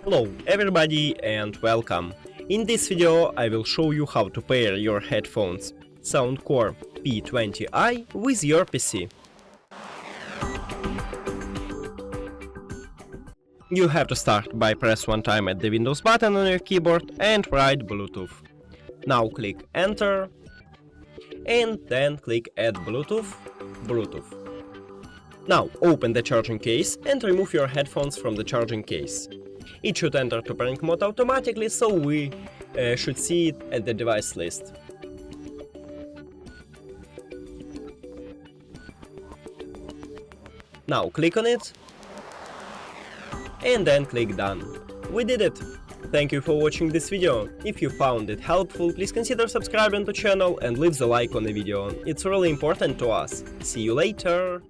Hello everybody and welcome. In this video I will show you how to pair your headphones Soundcore P20i with your PC. You have to start by press one time at the Windows button on your keyboard and write Bluetooth. Now click Enter and then click Add Bluetooth. Now open the charging case and remove your headphones from the charging case. It should enter to pairing mode automatically, so we should see it at the device list. Now click on it and then click Done. We did it! Thank you for watching this video. If you found it helpful, please consider subscribing to the channel and leave the like on the video. It's really important to us. See you later!